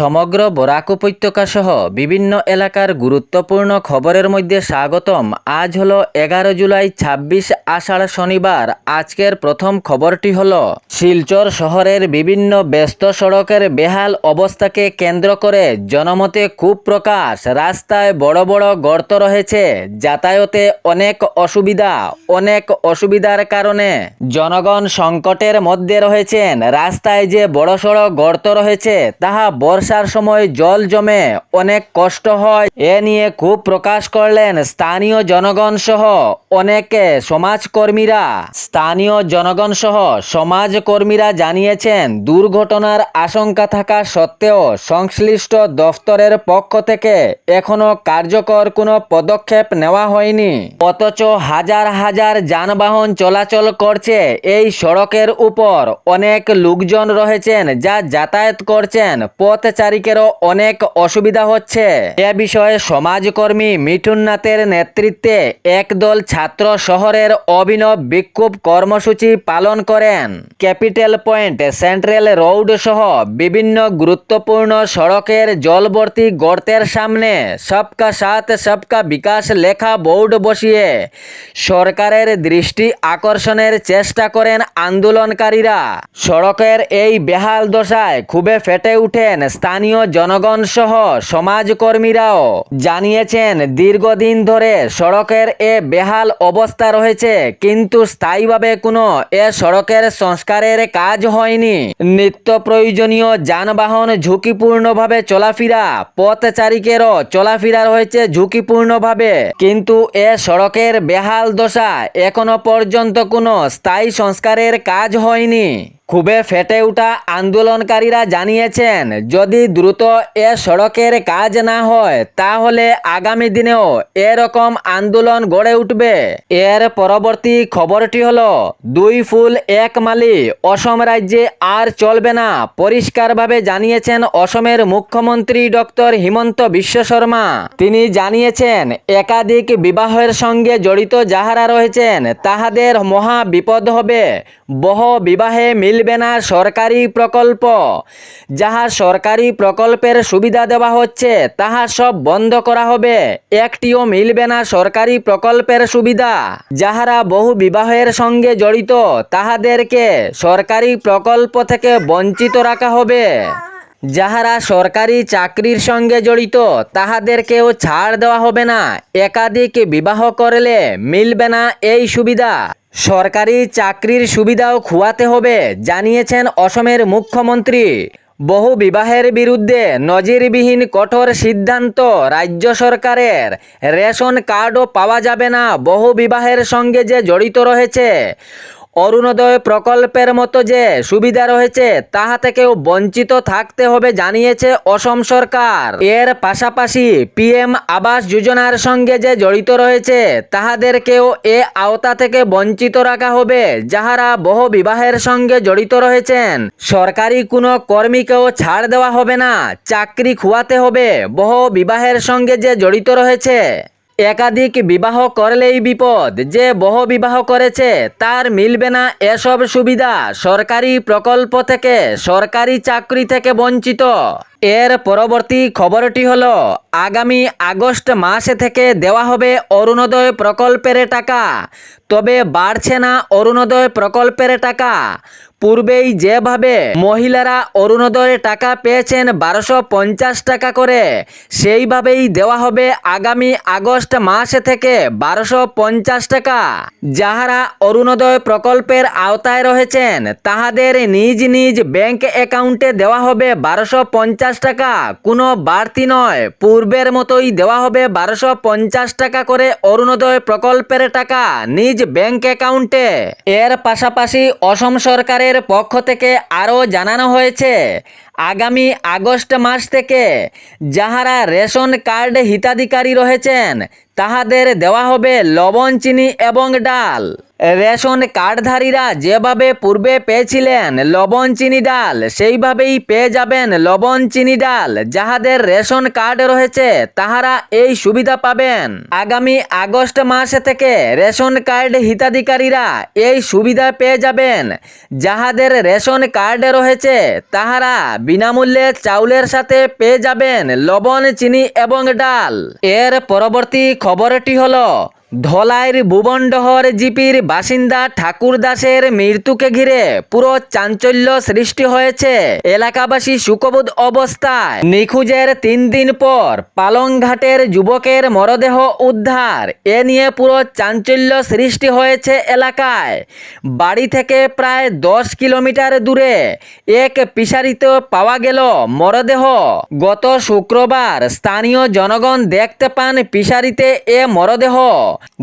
সমগ্র বরাক উপত্যকা সহ বিভিন্ন এলাকার গুরুত্বপূর্ণ খবরের মধ্যে স্বাগতম। আজ হলো 11 জুলাই 26 আষাঢ় শনিবার। আজকের প্রথম খবরটি হলো শিলচর শহরের বিভিন্ন ব্যস্ত সড়কের বেহাল অবস্থাকে কেন্দ্র করে জনমতে ক্ষোভ প্রকাশ। রাস্তায় বড় বড় গর্ত রয়েছে, যাতায়াতে অনেক অসুবিধার কারণে জনগণ সংকটের মধ্যে রয়েছেন। রাস্তায় যে বড়সড় গর্ত রয়েছে তাহা বর্ষার সময় জল জমে অনেক কষ্ট হয়। এ নিয়ে ক্ষোভ প্রকাশ করলেন স্থানীয় জনগণ সহ সমাজকর্মীরা জানিয়েছেন, দুর্ঘটনার আশঙ্কা থাকা সত্ত্বেও সংশ্লিষ্ট দফতরের পক্ষ থেকে এখনো কার্যকর কোনো পদক্ষেপ নেওয়া হয়নি। অথচ হাজার হাজার যানবাহন চলাচল করছে এই সড়কের উপর। অনেক লোকজন রয়েছেন যা যাতায়াত করছেন, পথচারীদেরও অনেক অসুবিধা হচ্ছে। এ বিষয়ে সমাজকর্মী মিঠুন নাথের নেতৃত্বে একদল ছাত্র শহরের অভিনব বিক্ষোভ কর্মসূচি পালন করেন। ক্যাপিটাল পয়েন্ট, সেন্ট্রাল রোড সহ বিভিন্ন গুরুত্বপূর্ণ সড়কের জলভর্তি গর্তের সামনে সবকা সাথ সবকা বিকাশ লেখা বোর্ড বসিয়ে সরকারের দৃষ্টি আকর্ষণের চেষ্টা করেন আন্দোলনকারীরা। সড়কের এই বেহাল দশায় ক্ষোভে ফেটে উঠেন স্থানীয় জনগণ সহ সমাজকর্মীরাও। জানিয়েছেন, দীর্ঘদিন ধরে সড়কের এ বেহাল অবস্থা রয়েছে, কিন্তু স্থায়ীভাবে কোনো এ সড়কের সংস্কারের কাজ হয়নি। নিত্য প্রয়োজনীয় যানবাহন ঝুঁকিপূর্ণভাবে চলাফেরা, পথচারীদেরও চলাফেরা রয়েছে ঝুঁকিপূর্ণভাবে, কিন্তু এ সড়কের বেহাল দশা এখনো পর্যন্ত কোনো স্থায়ী সংস্কারের কাজ হয়নি। ক্ষোভে ফেটে ওঠা আন্দোলনকারীরা জানিয়েছেন, যদি দ্রুত এ সড়কের কাজ না হয় তাহলে আগামী দিনেও এরকম আন্দোলন গড়ে উঠবে। এর পরবর্তী খবরটি হলো, দুই ফুল এক মালি, অসম রাজ্যে আর চলবে না। পরিষ্কারভাবে জানিয়েছেন অসমের মুখ্যমন্ত্রী ডক্টর হিমন্ত বিশ্ব শর্মা। তিনি জানিয়েছেন, একাধিক বিবাহের সঙ্গে জড়িত যাহারা রয়েছেন তাহাদের মহা বিপদ হবে। বহু বিবাহে মিলবে না সরকারি প্রকল্প। যাহা সরকারি প্রকল্পের সুবিধা দেওয়া হচ্ছে তাহা সব বন্ধ করা হবে। একটিও মিলবে না সরকারি প্রকল্পের সুবিধা। যাহারা বহু বিবাহের সঙ্গে জড়িত তাহাদেরকে সরকারি প্রকল্প থেকে বঞ্চিত রাখা হবে। যাহারা সরকারি চাকরির সঙ্গে জড়িত তাহাদেরকেও ছাড় দেওয়া হবে না। একাধিক বিবাহ করলে মিলবে না এই সুবিধা। সরকারি চাকরির সুবিধাও খোয়াতে হবে, জানিয়েছেন অসমের মুখ্যমন্ত্রী। বহু বিবাহের বিরুদ্ধে নজিরবিহীন কঠোর সিদ্ধান্ত রাজ্য সরকারের। রেশন কার্ডও পাওয়া যাবে না বহু বিবাহের সঙ্গে যে জড়িত রয়েছে। অরুণোদয় প্রকল্পের মতো যে সুবিধা রয়েছে তাহা থেকেও বঞ্চিত থাকতে হবে, জানিয়েছে অসম সরকার। এর পাশাপাশি পিএম আবাস যোজনার সঙ্গে যে জড়িত রয়েছে তাহাদেরকেও এ আওতা থেকে বঞ্চিত রাখা হবে। যাহারা বহু বিবাহের সঙ্গে জড়িত রয়েছেন সরকারি কোনো কর্মীকেও ছাড় দেওয়া হবে না, চাকরি খোয়াতে হবে। বহু বিবাহের সঙ্গে যে জড়িত রয়েছে, একাধিক বিবাহ করলেই বিপদ। যে বহু বিবাহ করেছে তার মিলবে না এসব সুবিধা। সরকারি প্রকল্প থেকে, সরকারি চাকরি থেকে বঞ্চিত। এর পরবর্তী খবরটি হলো, আগামী আগস্ট মাস থেকে দেওয়া হবে অরুণোদয় প্রকল্পের টাকা, তবে বাড়ছে না অরুণোদয় প্রকল্পের টাকা। পূর্বেই যেভাবে মহিলারা অরুণোদয়ের টাকা পেয়েছেন 1250 টাকা করে, সেইভাবেই দেওয়া হবে আগামী আগস্ট মাস থেকে 1250 টাকা। যাহারা অরুণোদয় প্রকল্পের আওতায় রয়েছেন তাহাদের নিজ নিজ ব্যাংক অ্যাকাউন্টে দেওয়া হবে 1250 টাকা, কোনো বাড়তি নয়। পূর্বের মতোই দেওয়া হবে 1250 টাকা করে অরুণোদয় প্রকল্পের টাকা নিজ ব্যাংক অ্যাকাউন্টে। এর পাশাপাশি অসম সরকারের পক্ষ থেকে আরও জানানো হয়েছে, আগামী আগস্ট মাস থেকে যাহারা রেশন কার্ড হিতাধিকারী রয়েছেন তাহাদের দেওয়া হবে লবণ, চিনি এবং ডাল। রেশন কার্ডধারীরা যেভাবে পূর্বে পেয়েছিলেন লবণ, চিনি, ডাল, সেইভাবেই পেয়ে যাবেন লবণ, চিনি, ডাল। যাহাদের রেশন কার্ড রয়েছে তাহারা এই সুবিধা পাবেন। আগামী আগস্ট মাস থেকে রেশন কার্ড হিতাধিকারীরা এই সুবিধা পেয়ে যাবেন। যাহাদের রেশন কার্ড রয়েছে তাহারা বিনামূল্যে চাউলের সাথে পেয়ে যাবেন লবণ, চিনি এবং ডাল। এর পরবর্তী খবরটি হলো ধলাইয়ের ভুবনডহর জিপির বাসিন্দা ঠাকুর দাসের মৃত্যুকে ঘিরে পুরো চাঞ্চল্য সৃষ্টি হয়েছে। এলাকাবাসী শোকবোধ অবস্থায়। নিখোঁজের 3 দিন পর পালংঘাটের যুবকের মরদেহ উদ্ধার। এ নিয়ে পুরো চাঞ্চল্য সৃষ্টি হয়েছে এলাকায়। বাড়ি থেকে প্রায় 10 কিলোমিটার দূরে এক পিশারিতে পাওয়া গেল মরদেহ। গত শুক্রবার স্থানীয় জনগণ দেখতে পান পিশারিতে এ মরদেহ।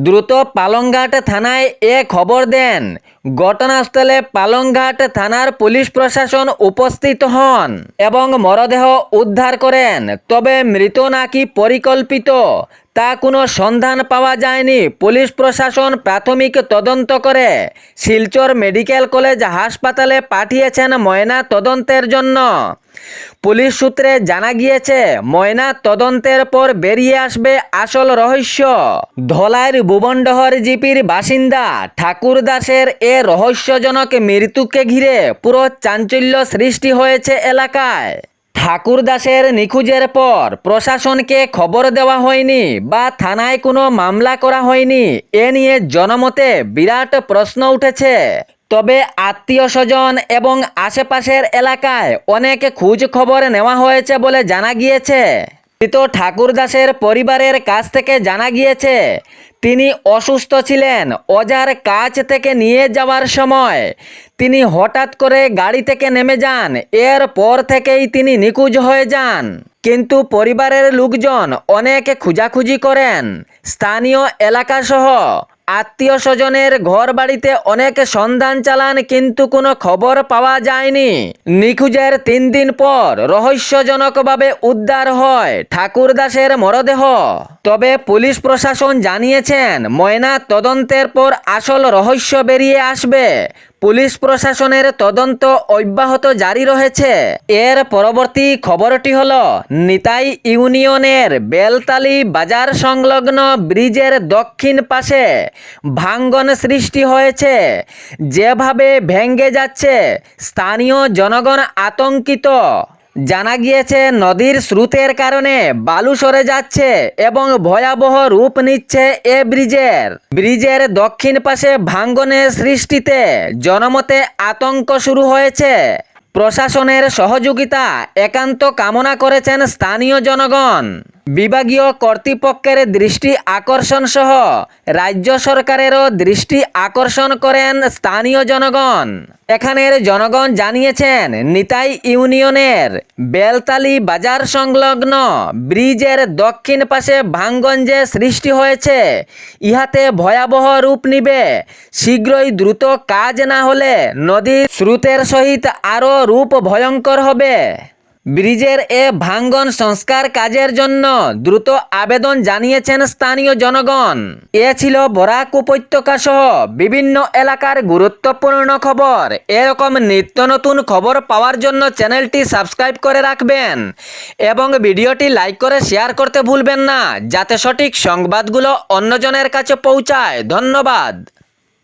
দ্রুত পালংঘাট থানায় এ খবর দেন। ঘটনাস্থলে পালংঘাট থানার পুলিশ প্রশাসন উপস্থিত হন এবং মরদেহ উদ্ধার করেন। তবে মৃত নাকি পরিকল্পিত তা কোনো সন্ধান পাওয়া যায়নি। পুলিশ প্রশাসন প্রাথমিক তদন্ত করে শিলচর মেডিকেল কলেজ হাসপাতালে পাঠিয়েছেন ময়না তদন্তের জন্য। পুলিশ সূত্রে জানা গিয়েছে ময়না তদন্তের পর বেরিয়ে আসবে আসল রহস্য। ধলাইয়ের ভুবনডহর জিপির বাসিন্দা ঠাকুর দাসের এ রহস্যজনক মৃত্যুকে ঘিরে পুরো চাঞ্চল্য সৃষ্টি হয়েছে এলাকায়। ঠাকুর দাসের নিখোঁজের পর প্রশাসনকে খবর দেওয়া হয়নি বা থানায় কোনো মামলা করা হয়নি। এ নিয়ে জনমতে বিরাট প্রশ্ন উঠেছে। তবে আত্মীয় স্বজন এবং আশেপাশের এলাকায় অনেক খোঁজ খবর নেওয়া হয়েছে বলে জানা গিয়েছে। মৃত ঠাকুর দাসের পরিবারের কাছ থেকে জানা গিয়েছে তিনি অসুস্থ ছিলেন। অজার কাছ থেকে নিয়ে যাওয়ার সময় তিনি হঠাৎ করে গাড়ি থেকে নেমে যান। এরপর থেকেই তিনি নিখোঁজ হয়ে যান। কিন্তু পরিবারের লোকজন অনেক খোঁজাখুঁজি করেন। স্থানীয় এলাকাসহ আত্মীয় স্বজনের ঘর বাড়িতে অনেক সন্ধান চালান, কিন্তু কোনো খবর পাওয়া যায়নি। নিখোঁজের 3 দিন পর রহস্যজনকভাবে উদ্ধার হয় ঠাকুর দাসের মরদেহ। তবে পুলিশ প্রশাসন জানিয়েছেন ময়না তদন্তের পর আসল রহস্য বেরিয়ে আসবে। পুলিশ প্রশাসনের তদন্ত অব্যাহত জারি রয়েছে। এর পরবর্তী খবরটি হলো নিতাই ইউনিয়নের বেলতালি বাজার সংলগ্ন ব্রিজের দক্ষিণ পাশে ভাঙ্গন সৃষ্টি হয়েছে। যেভাবে ভেঙে যাচ্ছে স্থানীয় জনগণ আতঙ্কিত। জানা গিয়েছে নদীর স্রোতের কারণে বালু সরে যাচ্ছে এবং ভয়াবহ রূপ নিচ্ছে এ ব্রিজের দক্ষিণ পাশে ভাঙ্গনের সৃষ্টিতে জনমতে আতঙ্ক শুরু হয়েছে। প্রশাসনের সহযোগিতা একান্ত কামনা করেছেন স্থানীয় জনগণ। বিভাগীয় কর্তৃপক্ষের দৃষ্টি আকর্ষণ সহ রাজ্য সরকারেরও দৃষ্টি আকর্ষণ করেন স্থানীয় জনগণ। এখানের জনগণ জানিয়েছেন নিতাই ইউনিয়নের বেলতালি বাজার সংলগ্ন ব্রিজের দক্ষিণ পাশে ভাঙ্গন যে সৃষ্টি হয়েছে ইহাতে ভয়াবহ রূপ নিবে। শীঘ্রই দ্রুত কাজ না হলে নদীর স্রোতের সহিত আরও রূপ ভয়ঙ্কর হবে। ব্রিজের এ ভাঙ্গন সংস্কার কাজের জন্য দ্রুত আবেদন জানিয়েছেন স্থানীয় জনগণ। এ ছিল বরাক উপত্যকা সহ বিভিন্ন এলাকার গুরুত্বপূর্ণ খবর। এরকম নিত্য নতুন খবর পাওয়ার জন্য চ্যানেলটি সাবস্ক্রাইব করে রাখবেন এবং ভিডিওটি লাইক করে শেয়ার করতে ভুলবেন না, যাতে সঠিক সংবাদগুলো অন্যজনের কাছে পৌঁছায়। ধন্যবাদ।